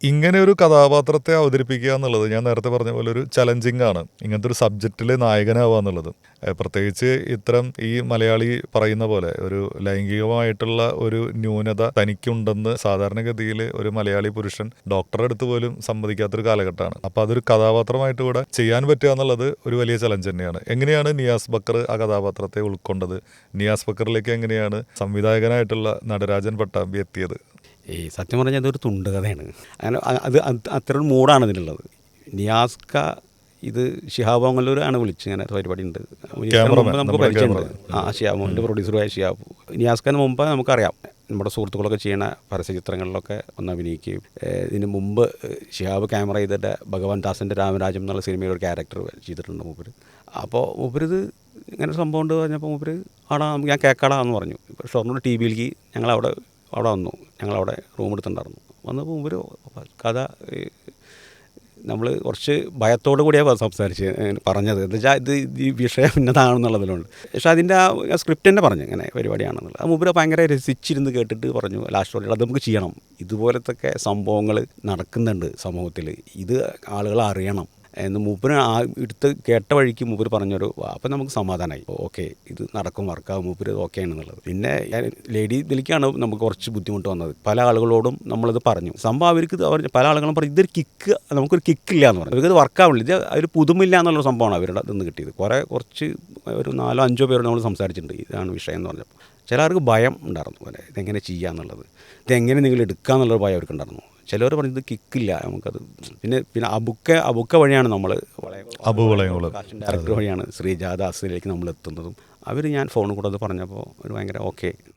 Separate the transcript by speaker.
Speaker 1: ഇങ്ങനെ ഒരു കഥാപാത്രത്തെ അവതരിപ്പിക്കുക എന്നുള്ളത് ഞാൻ നേരത്തെ പറഞ്ഞ പോലെ ഒരു ചലഞ്ചിങ് ആണ്. ഇങ്ങനത്തെ ഒരു സബ്ജക്റ്റിൽ നായകനാവുക എന്നുള്ളത്. പ്രത്യേകിച്ച് ഇത്തരം ഈ മലയാളി പറയുന്ന പോലെ ഒരു ലൈംഗികമായിട്ടുള്ള ഒരു ന്യൂനത തനിക്കുണ്ടെന്ന് സാധാരണഗതിയിൽ ഒരു മലയാളി പുരുഷൻ ഡോക്ടറെ അടുത്ത് പോലും സമ്മതിക്കാത്തൊരു കാലഘട്ടമാണ്. അപ്പോൾ അതൊരു കഥാപാത്രമായിട്ട് കൂടെ ചെയ്യാൻ പറ്റുക എന്നുള്ളത് ഒരു വലിയ ചലഞ്ച് തന്നെയാണ്. എങ്ങനെയാണ് നിയാസ് ബക്കർ ആ കഥാപാത്രത്തെ ഉൾക്കൊണ്ടത്? നിയാസ് ബക്കറിലേക്ക് എങ്ങനെയാണ് സംവിധായകനായിട്ടുള്ള നടരാജൻ പട്ടാമ്പി എത്തിയത്?
Speaker 2: ഈ സത്യം പറഞ്ഞാൽ അതൊരു തുണ്ടുകഥയാണ്. അങ്ങനെ അത്ര ഒരു മൂഡാണ് ഇതിനുള്ളത്. നിയാസ്ക ഇത് ഷിഹാബ് ഓങ്ങല്ലൂരാണ് വിളിച്ച് ഇങ്ങനെ പരിപാടി ഉണ്ട് നമുക്ക് പരിചയമുണ്ട്. ഷിഹാബ് എൻ്റെ പ്രൊഡ്യൂസറുമായ ഷിഹാബ്. നിയാസ്ഖാന് മുമ്പ് നമുക്കറിയാം, നമ്മുടെ സുഹൃത്തുക്കളൊക്കെ ചെയ്യുന്ന പരസ്യചിത്രങ്ങളിലൊക്കെ ഒന്ന് അഭിനയിക്കുകയും ഇതിന് മുമ്പ് ഷിഹാബ് ക്യാമറ ചെയ്തിട്ട് ഭഗവാൻ ദാസിൻ്റെ രാമരാജ്യം എന്നുള്ള സിനിമയിൽ ഒരു ക്യാരക്ടർ ചെയ്തിട്ടുണ്ട് മൂപ്പര്. അപ്പോൾ മൂപ്പരിത് ഇങ്ങനെ ഒരു സംഭവം ഉണ്ട് പറഞ്ഞപ്പോൾ മൂപ്പര് ആടാ ഞാൻ കേൾക്കാടാ എന്ന് പറഞ്ഞു. ഇപ്പോൾ ഷൊർണൂർ ടി വിയിലേക്ക് അവിടെ വന്നു. ഞങ്ങളവിടെ റൂം എടുത്തിട്ടുണ്ടായിരുന്നു. വന്നപ്പോൾ മുമ്പ് കഥ നമ്മൾ കുറച്ച് ഭയത്തോടു കൂടിയാണ് പറഞ്ഞത്. എന്താ വെച്ചാൽ ഇത് ഈ വിഷയം ഇന്നതാണെന്നുള്ളതിലുണ്ട്. പക്ഷേ അതിൻ്റെ ആ സ്ക്രിപ്റ്റ് തന്നെ പറഞ്ഞു ഇങ്ങനെ പരിപാടിയാണെന്നുള്ളത്. അത് മുമ്പ് ഭയങ്കര രസിച്ചിരുന്ന് കേട്ടിട്ട് പറഞ്ഞു ലാസ്റ്റോടെ അത് നമുക്ക് ചെയ്യണം, ഇതുപോലത്തെ സംഭവങ്ങൾ നടക്കുന്നുണ്ട് സമൂഹത്തിൽ, ഇത് ആളുകൾ അറിയണം എന്ന് മൂപ്പര് എടുത്ത് കേട്ട വഴിക്ക് മൂപ്പര് പറഞ്ഞൊരു അപ്പം നമുക്ക് സമാധാനമായി. ഓക്കെ ഇത് നടക്കും, വർക്കാവും, മൂപ്പര് ഓക്കെ ആണെന്നുള്ളത്. പിന്നെ ലേഡി ഇതിലേക്കാണ് നമുക്ക് കുറച്ച് ബുദ്ധിമുട്ട് വന്നത്. പല ആളുകളോടും നമ്മളിത് പറഞ്ഞു. സംഭവം അവർക്ക് പല ആളുകളും പറഞ്ഞു ഇതൊരു കിക്ക്, നമുക്കൊരു കിക്കില്ല എന്ന് പറഞ്ഞു. അവർക്കത് വർക്കാവില്ല, ഇത് ഒരു പുതുമില്ല എന്നുള്ളൊരു സംഭവമാണ് അവരുടെ നിന്ന് കിട്ടിയത്. കുറച്ച് ഒരു 4-5 പേരോട് നമ്മൾ സംസാരിച്ചിട്ടുണ്ട് ഇതാണ് വിഷയം എന്ന് പറഞ്ഞപ്പോൾ. ചിലർക്ക് ഭയം ഉണ്ടായിരുന്നു പോലെ ഇതെങ്ങനെ ചെയ്യുക എന്നുള്ളത്, ഇതെങ്ങനെ നിങ്ങൾ എടുക്കുക എന്നുള്ളൊരു ഭയം അവർക്കുണ്ടായിരുന്നു. ചിലവർ പറഞ്ഞത് കിക്കില്ല നമുക്കത്. പിന്നെ അബുക്ക വഴിയാണ് നമ്മൾ കാസ്റ്റിംഗ് ഡയറക്ടർ വഴിയാണ് ശ്രീജാദാസിലേക്ക് നമ്മൾ എത്തുന്നതും. ഞാൻ ഫോണിൽ കൂടെ അത് പറഞ്ഞപ്പോൾ ഒരു ഭയങ്കര ഓക്കെ